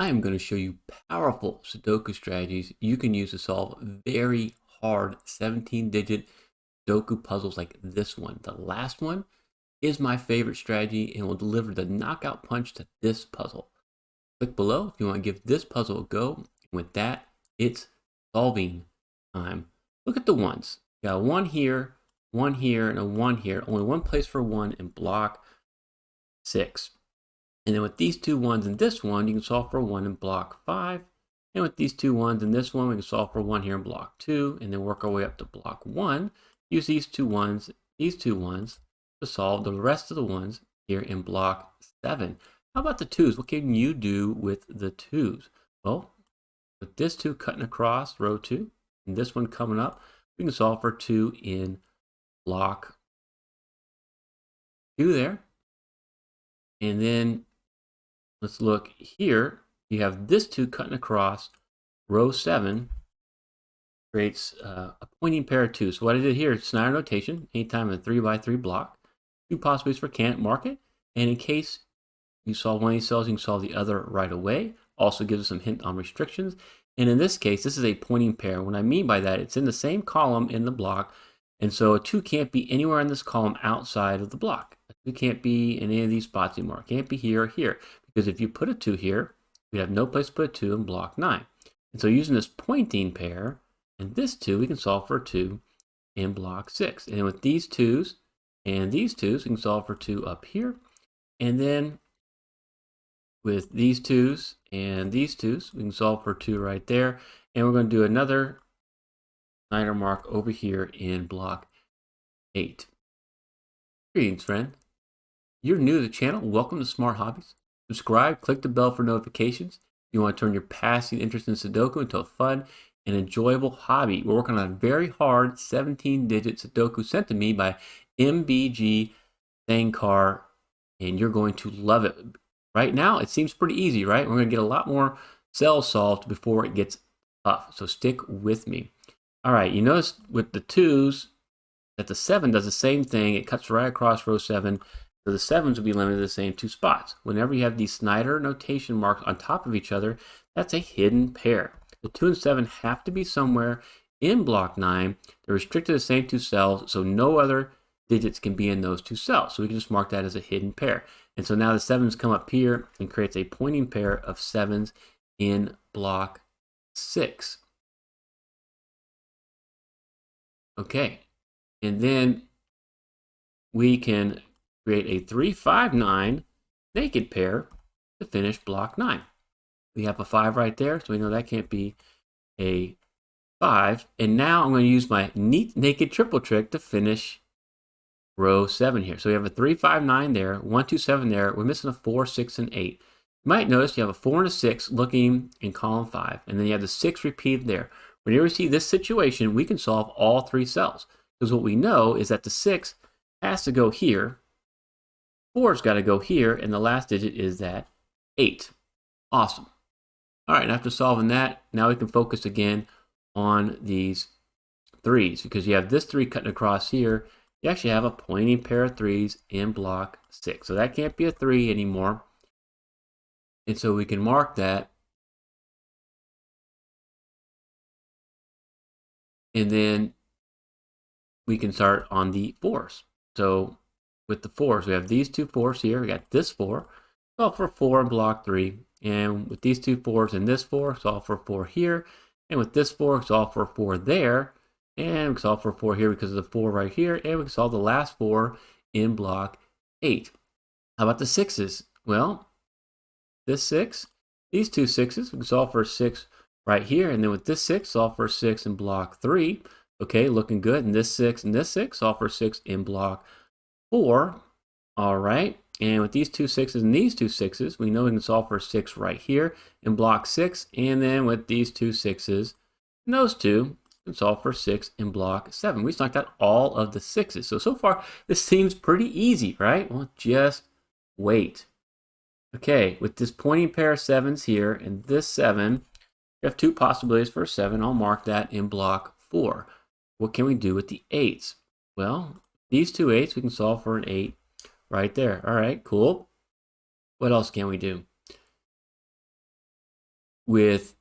I am going to show you powerful Sudoku strategies you can use to solve very hard 17-digit Sudoku puzzles like this one. The last one is my favorite strategy and will deliver the knockout punch to this puzzle. Click below if you want to give this puzzle a go. With that, it's solving time. Look at the ones. You got one here, and a one here. Only one place for one in block 6. And then with these two ones and this one, you can solve for one in block 5. And with these two ones and this one, we can solve for one here in block 2, and then work our way up to block 1. Use these two ones to solve the rest of the ones here in block 7. How about the 2s? What can you do with the 2s? Well, with this 2 cutting across row 2, and this one coming up, we can solve for 2 in block 2 there. And then let's look here. You have this 2 cutting across row 7, creates a pointing pair of 2. So what I did here is Snyder notation, anytime in a 3x3 block, 2 possibilities for can't mark it. And in case you solve one of these cells, you can solve the other right away. Also gives us some hint on restrictions. And in this case, this is a pointing pair. What I mean by that, it's in the same column in the block. And so a 2 can't be anywhere in this column outside of the block. A 2 can't be in any of these spots anymore. It can't be here or here. Because if you put a 2 here, we'd have no place to put a 2 in block 9. And so using this pointing pair and this 2, we can solve for 2 in block 6. And with these 2s and these 2s, we can solve for 2 up here. And then with these 2s and these 2s, we can solve for 2 right there. And we're going to do another Snyder mark over here in block 8. Greetings, friend. You're new to the channel. Welcome to Smart Hobbies. Subscribe, click the bell for notifications. If you want to turn your passing interest in Sudoku into a fun and enjoyable hobby. We're working on a very hard 17-digit Sudoku sent to me by MBG Sankar, and you're going to love it. Right now, it seems pretty easy, right? We're going to get a lot more cells solved before it gets tough, so stick with me. All right, you notice with the 2s that the 7 does the same thing. It cuts right across row 7. So the 7s will be limited to the same 2 spots. Whenever you have these Snyder notation marks on top of each other, that's a hidden pair. The 2 and 7 have to be somewhere in block 9. They're restricted to the same 2 cells, so no other digits can be in those 2 cells. So we can just mark that as a hidden pair. And so now the 7s come up here and creates a pointing pair of 7s in block 6. Okay, and then we can create a 3, 5, 9 naked pair to finish block 9. We have a 5 right there, so we know that can't be a 5. And now I'm going to use my neat naked triple trick to finish row 7 here. So we have a 3, 5, 9 there, 1, 2, 7 there. We're missing a 4, 6, and 8. You might notice you have a 4 and a 6 looking in column 5, and then you have the 6 repeated there. Whenever we see this situation, we can solve all 3 cells. Because what we know is that the 6 has to go here, 4's got to go here, and the last digit is that 8. Awesome. All right, and after solving that, now we can focus again on these 3s, because you have this 3 cutting across here. You actually have a pointing pair of 3s in block 6. So that can't be a 3 anymore. And so we can mark that. And then we can start on the 4s. So with the 4s, we have these 2 4s here. We got this 4. Solve for 4 in block 3. And with these 2 4s and this 4, solve for 4 here. And with this 4, solve for 4 there. And we can solve for 4 here because of the 4 right here. And we can solve the last 4 in block 8. How about the 6s? Well, this 6, these 2 6s, we can solve for a 6 right here. And then with this 6, solve for a 6 in block 3. Okay, looking good. And this 6 and this 6, solve for 6 in block 4. All right. And with these 2 6s and these 2 6s, we know we can solve for 6 right here in block 6. And then with these 2 6s and those 2, we can solve for 6 in block 7. We just knocked out all of the 6s. So far, this seems pretty easy, right? Well, just wait. Okay, with this pointing pair of 7s here and this 7, we have 2 possibilities for a 7. I'll mark that in block 4. What can we do with the 8s? Well, these 2 8s, we can solve for an 8 right there. All right, cool. What else can we do? with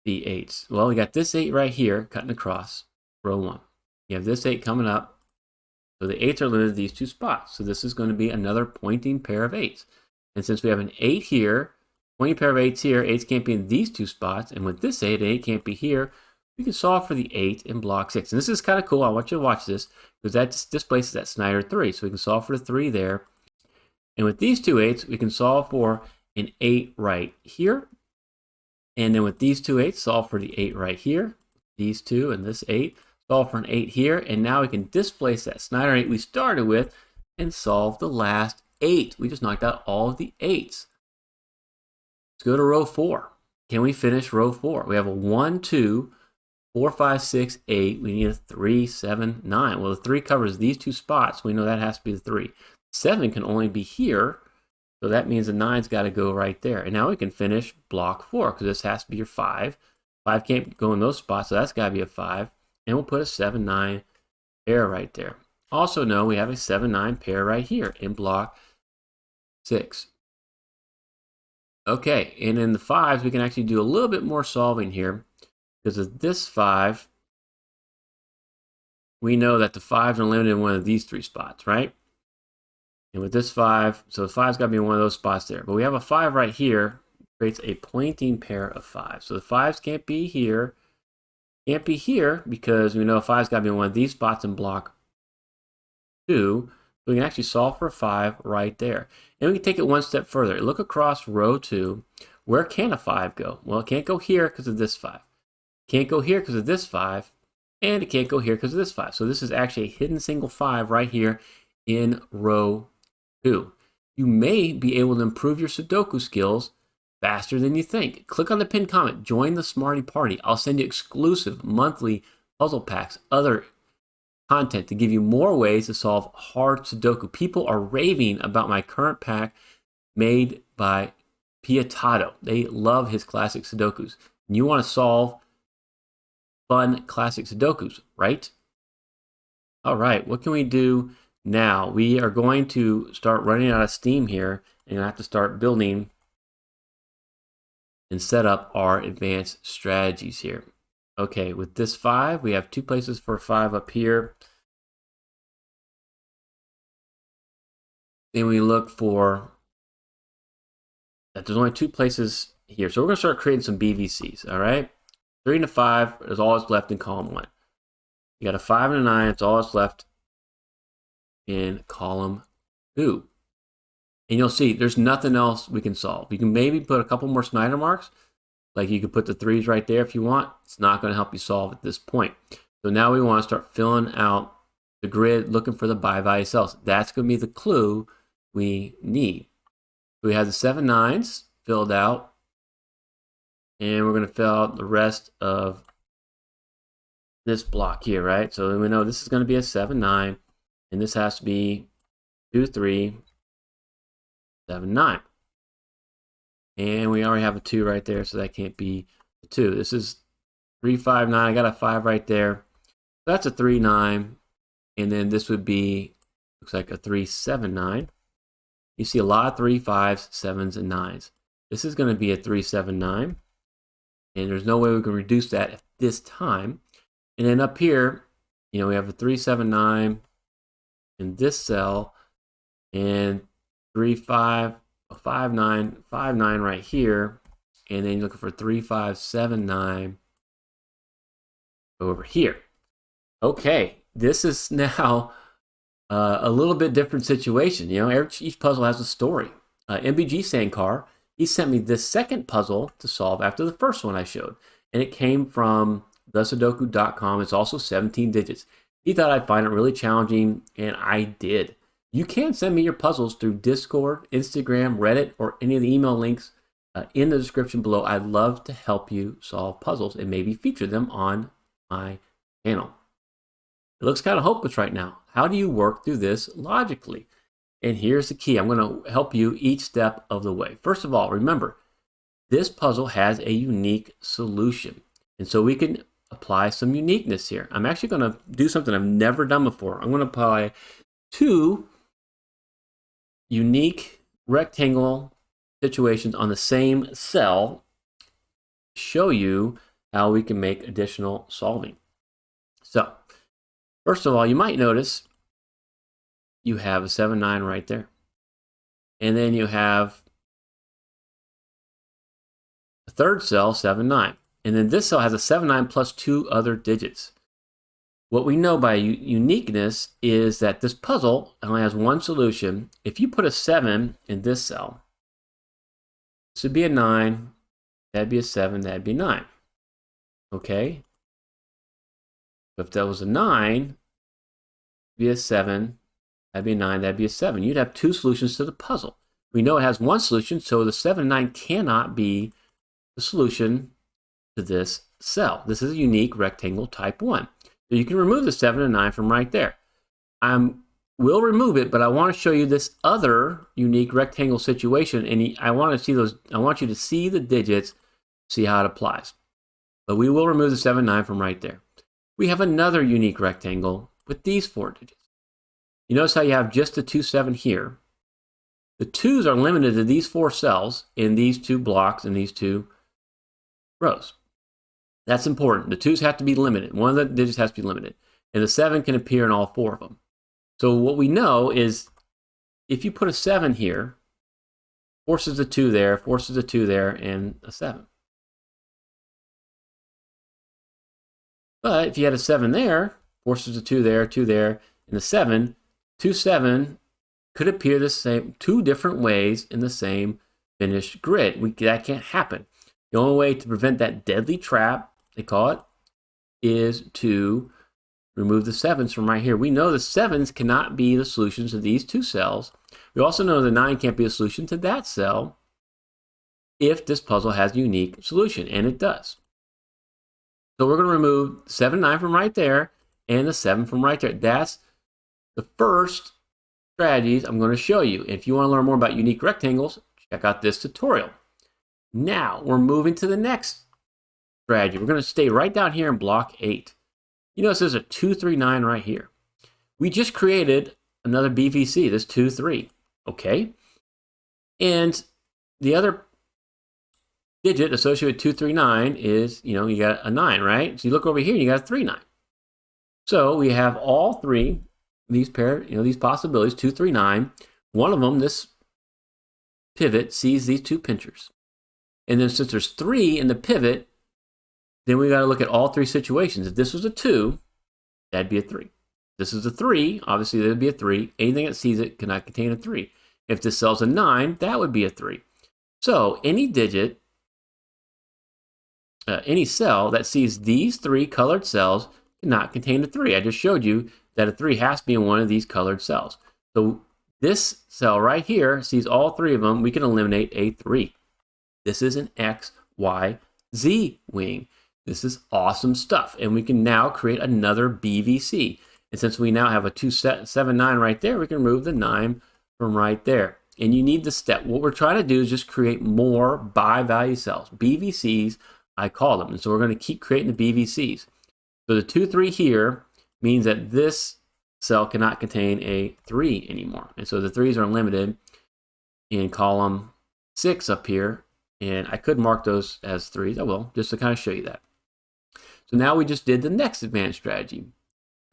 the 8s? Well, we got this 8 right here cutting across row 1. You have this 8 coming up. So the 8s are limited to these 2 spots. So this is going to be another pointing pair of 8s. And since we have an 8 here, pointing pair of 8s here, 8s can't be in these 2 spots. And with this 8, an 8 can't be here. We can solve for the 8 in block 6. And this is kind of cool. I want you to watch this because that displaces that Snyder 3. So we can solve for the 3 there. And with these 2 8s, we can solve for an 8 right here. And then with these 2 8s, solve for the 8 right here. These 2 and this 8. Solve for an 8 here, and now we can displace that Snyder 8 we started with and solve the last 8. We just knocked out all of the 8s. Let's go to row 4. Can we finish row 4? We have a 1, 2, 4, 5, 6, 8. We need a 3, 7, 9. Well, the 3 covers these 2 spots. We know that has to be the 3. 7 can only be here, so that means the 9's got to go right there. And now we can finish block 4 because this has to be your 5. 5 can't go in those spots, so that's got to be a 5. And we'll put a 7, 9 pair right there. Also know we have a 7, 9 pair right here in block 6. Okay, and in the 5s, we can actually do a little bit more solving here. Because of this 5, we know that the 5s are limited in one of these 3 spots, right? And with this 5, so the 5's got to be in one of those spots there. But we have a 5 right here, creates a pointing pair of 5. So the 5s can't be here. Can't be here because we know 5's got to be in one of these spots in block 2. So we can actually solve for 5 right there. And we can take it one step further. Look across row 2. Where can a 5 go? Well, it can't go here because of this 5. Can't go here because of this 5. And it can't go here because of this 5. So this is actually a hidden single 5 right here in row 2. You may be able to improve your Sudoku skills faster than you think. Click on the pinned comment. Join the Smarty Party. I'll send you exclusive monthly puzzle packs, other content to give you more ways to solve hard Sudoku. People are raving about my current pack made by Pietato. They love his classic Sudokus. And you want to solve fun classic Sudokus, right? All right, what can we do now? We are going to start running out of steam here and I have to start building and set up our advanced strategies here. Okay, with this 5, we have 2 places for 5 up here. Then we look for that there's only 2 places here. So we're going to start creating some BVCs, all right? 3 and a 5 is all that's left in column 1. You got a 5 and a 9, it's all that's left in column 2. And you'll see there's nothing else we can solve. You can maybe put a couple more Snyder marks. Like you could put the 3s right there if you want. It's not going to help you solve at this point. So now we want to start filling out the grid, looking for the by value cells. That's going to be the clue we need. So we have the 7 9s filled out. And we're going to fill out the rest of this block here, right? So we know this is going to be a 7 9. And this has to be 2 3 7 9. And we already have a 2 right there, so that can't be a 2. This is 3 5 9. I got a 5 right there. So that's a 3 9. And then this would be, looks like a 3 7 9. You see a lot of 3 5s, 7s, and 9s. This is going to be a 3 7 9. And there's no way we can reduce that at this time. And then up here, you know, we have a 3 7 9 in this cell, and 3 5, a 5 9, 5 9 right here, and then you're looking for 3 5 7 9 over here. Okay, this is now a little bit different situation. You know, each puzzle has a story. MBG Sankar, he sent me this second puzzle to solve after the first one I showed, and it came from thesudoku.com. It's also 17 digits. He thought I'd find it really challenging, and I did. You can send me your puzzles through Discord, Instagram, Reddit, or any of the email links in the description below. I'd love to help you solve puzzles and maybe feature them on my channel. It looks kind of hopeless right now. How do you work through this logically? And here's the key. I'm going to help you each step of the way. First of all, remember, this puzzle has a unique solution. And so we can apply some uniqueness here. I'm actually going to do something I've never done before. I'm going to apply 2 unique rectangle situations on the same cell show you how we can make additional solving. So, first of all, you might notice you have a 7, 9 right there. And then you have the third cell, 7, 9. And then this cell has a 7, 9 plus 2 other digits. What we know by uniqueness is that this puzzle only has one solution. If you put a 7 in this cell, this would be a 9, that'd be a 7, that'd be 9. Okay? If that was a 9, it'd be a 7, that'd be a 9, that'd be a 7. You'd have two solutions to the puzzle. We know it has one solution, so the 7 and 9 cannot be the solution to this cell. This is a unique rectangle type 1. So you can remove the 7 and 9 from right there. I will remove it, but I want to show you this other unique rectangle situation, and I want you to see the digits, see how it applies. But we will remove the 7, 9 from right there. We have another unique rectangle with these 4 digits. You notice how you have just the 2, 7 here. The 2's are limited to these 4 cells in these 2 blocks and these 2 rows. That's important. The 2's have to be limited. One of the digits has to be limited. And the 7 can appear in all 4 of them. So what we know is if you put a 7 here, forces a 2 there, forces a 2 there, and a 7. But if you had a 7 there, forces a 2 there, and a 7, 2, 7 could appear the same, 2 different ways in the same finished grid. That can't happen. The only way to prevent that deadly trap, they call it, is to remove the 7's from right here. We know the 7's cannot be the solutions to these 2 cells. We also know the 9 can't be a solution to that cell if this puzzle has a unique solution, and it does. So we're going to remove 7, 9 from right there and the 7 from right there. That's the first strategies I'm going to show you. If you want to learn more about unique rectangles, check out this tutorial. Now we're moving to the next strategy. We're going to stay right down here in block 8. You notice there's a 2, 3, 9 right here. We just created another BVC, this 2, 3. Okay? And the other digit associated with 2, 3, 9 is, you got a 9, right? So you look over here, you got a 3, 9. So we have all 3, these possibilities, 2, 3, 9. One of them, this pivot, sees these 2 pinchers. And then since there's 3 in the pivot, then we got to look at all 3 situations. If this was a 2, that'd be a 3. This is a 3, obviously that'd be a 3. Anything that sees it cannot contain a 3. If this cell's a 9, that would be a 3. So any digit, any cell that sees these 3 colored cells cannot contain a 3. I just showed you that a 3 has to be in one of these colored cells. So this cell right here sees all 3 of them. We can eliminate a 3. This is an X, Y, Z wing. This is awesome stuff. And we can now create another BVC. And since we now have a 2, 7, 9 right there, we can remove the 9 from right there. And you need the step. What we're trying to do is just create more bi-value cells. BVCs, I call them. And so we're going to keep creating the BVCs. So the 2, 3 here means that this cell cannot contain a 3 anymore. And so the 3's are limited in column 6 up here. And I could mark those as 3s. I will, just to kind of show you that. So now we just did the next advanced strategy.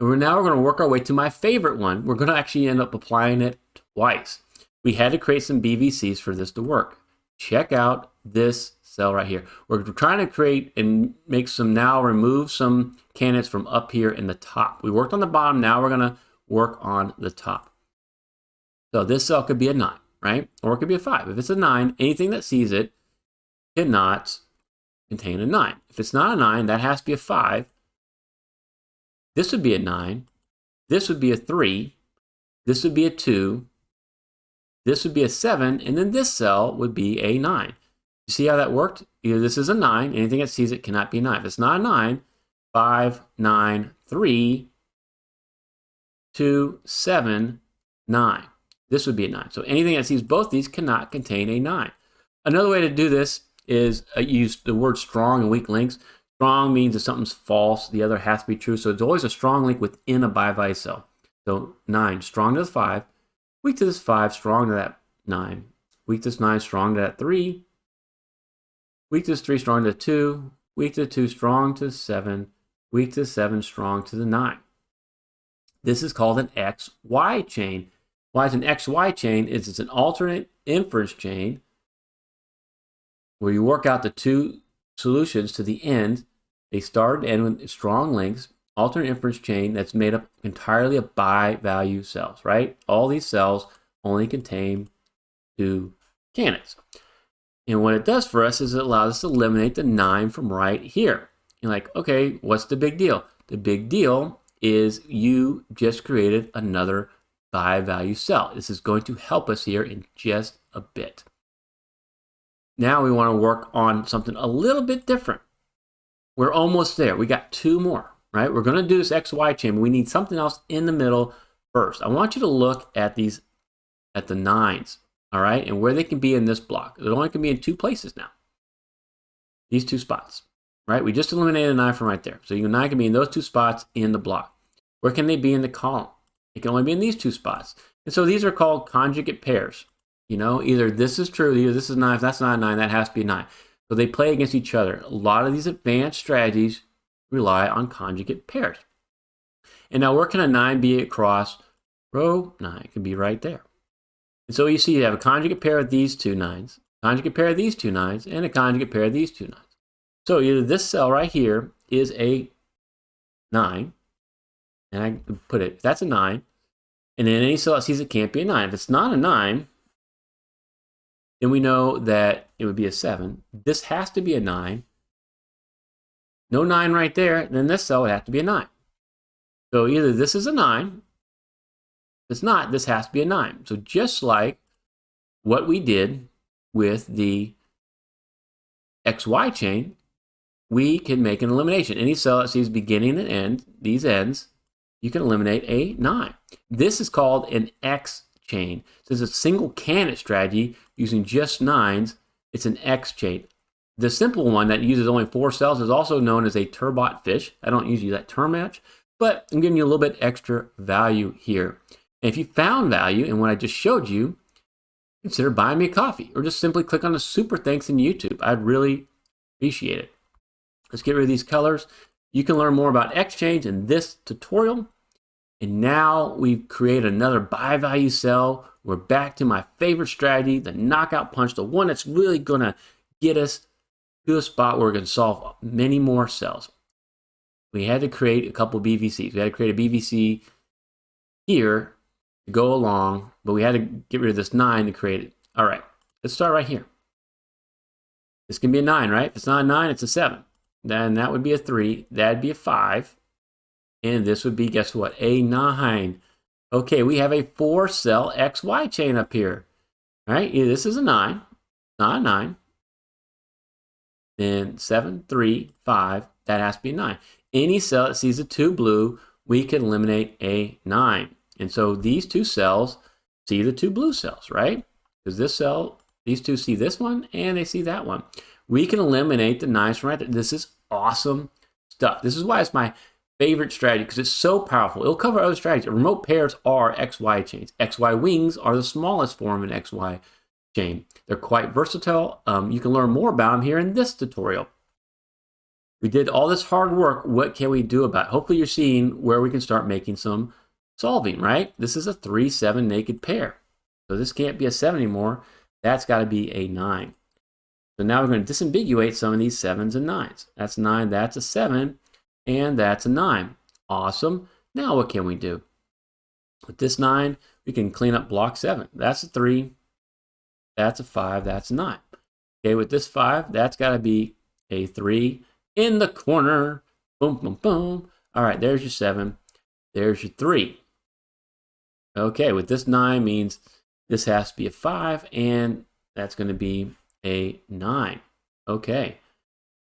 And now we're going to work our way to my favorite one. We're going to actually end up applying it twice. We had to create some BVCs for this to work. Check out this cell right here. We're trying to create and remove some candidates from up here in the top. We worked on the bottom, now we're going to work on the top. So this cell could be a 9, right? Or it could be a 5. If it's a 9, anything that sees it cannot contain a 9. If it's not a 9, that has to be a 5. This would be a 9. This would be a 3. This would be a 2. This would be a 7. And then this cell would be a 9. You see how that worked? Either this is a 9. Anything that sees it cannot be a 9. If it's not a 9, 5, 9, 3, 2, 7, 9. This would be a 9. So anything that sees both these cannot contain a 9. Another way to do this is use the word strong and weak links. Strong means if something's false, the other has to be true. So it's always a strong link within a bi-value cell. So 9, strong to the 5. Weak to this 5, strong to that 9. Weak to this 9, strong to that 3. weak to 3, strong to 2, weak to 2, strong to 7, weak to 7, strong to the 9. This is called an XY chain. Why is an XY chain? It's an alternate inference chain where you work out the two solutions to the end. They start and end with strong links. Alternate inference chain that's made up entirely of bi-value cells, right? All these cells only contain 2 candidates. And what it does for us is it allows us to eliminate the 9 from right here. You're like, okay, what's the big deal? The big deal is you just created another bi-value cell. This is going to help us here in just a bit. Now we want to work on something a little bit different. We're almost there. We got 2 more, right? We're going to do this XY chain, but we need something else in the middle first. I want you to look at these, at the 9s, all right, and where they can be in this block. It only can be in 2 places now. These 2 spots, right? We just eliminated a 9 from right there. So your 9 can be in those 2 spots in the block. Where can they be in the column? It can only be in these 2 spots. And so these are called conjugate pairs. You know, either this is true, either this is 9. If that's not a 9, that has to be a 9. So they play against each other. A lot of these advanced strategies rely on conjugate pairs. And now where can a 9 be across row 9? It can be right there. And so you see you have a conjugate pair of these 2 9s, conjugate pair of these 2 9s, and a conjugate pair of these 2 9s. So either this cell right here is a 9, and I put it, that's a 9, and then any cell that sees it can't be a 9. If it's not a 9, then we know that it would be a 7. This has to be a 9. No 9 right there, then this cell would have to be a 9. So either this is a 9, if it's not, this has to be a 9. So just like what we did with the XY chain, we can make an elimination. Any cell that sees beginning and end, these ends, you can eliminate a 9. This is called an X chain. So it's a single candidate strategy using just 9s. It's an X chain. The simple one that uses only 4 cells is also known as a turbot fish. I don't usually use that term much, but I'm giving you a little bit extra value here. And if you found value in what I just showed you, consider buying me a coffee or just simply click on the super thanks in YouTube. I'd really appreciate it. Let's get rid of these colors. You can learn more about X chains in this tutorial. And now we've created another bi-value cell. We're back to my favorite strategy, the knockout punch, the one that's really going to get us to a spot where we're going to solve many more cells. We had to create a couple BVCs. We had to create a BVC here to go along, but we had to get rid of this 9 to create it. All right, let's start right here. This can be a 9, right? If it's not a 9, it's a 7. Then that would be a 3. That'd be a 5. And this would be, guess what? A 9. Okay, we have a 4-cell XY chain up here. All right, this is a 9, not a 9. Then 7, 3, 5, that has to be a 9. Any cell that sees a 2 blue, we can eliminate a 9. And so these 2 cells see the 2 blue cells, right? Because this cell, these 2 see this one and they see that one. We can eliminate the 9s from right there. This is awesome stuff. This is why it's my favorite strategy, because it's so powerful. It'll cover other strategies. Remote pairs are XY chains. XY wings are the smallest form of an XY chain. They're quite versatile. You can learn more about them here in this tutorial. We did all this hard work. What can we do about it? Hopefully you're seeing where we can start making some solving, right? This is a 3, 7 naked pair. So this can't be a 7 anymore. That's got to be a 9. So now we're going to disambiguate some of these 7s and 9s. That's 9, that's a 7, and that's a 9. Awesome. Now what can we do? With this 9, we can clean up block 7. That's a 3, that's a 5, that's a 9. Okay, with this 5, that's got to be a 3 in the corner. Boom, boom, boom. All right, there's your 7. There's your 3. Okay, with this 9 means this has to be a 5, and that's going to be a 9. Okay.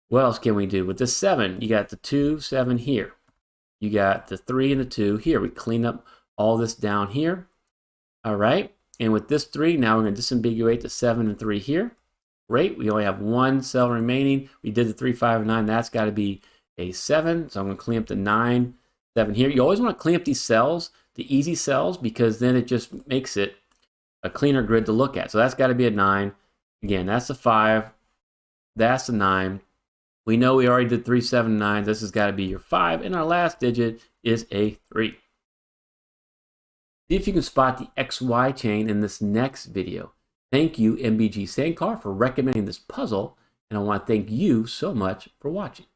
What else can we do? With this 7, you got the 2, 7 here. You got the 3 and the 2 here. We clean up all this down here. All right. And with this 3, now we're going to disambiguate the 7 and 3 here. Great. We only have 1 cell remaining. We did the 3, 5, and 9. That's got to be a 7. So I'm going to clean up the 9, 7 here. You always want to clean up these cells, the easy cells, because then it just makes it a cleaner grid to look at. So that's got to be a 9. Again, that's a 5. That's a 9. We know we already did 3, 7, 9. This has got to be your 5. And our last digit is a 3. See if you can spot the XY chain in this next video. Thank you, MBG Sankar, for recommending this puzzle. And I want to thank you so much for watching.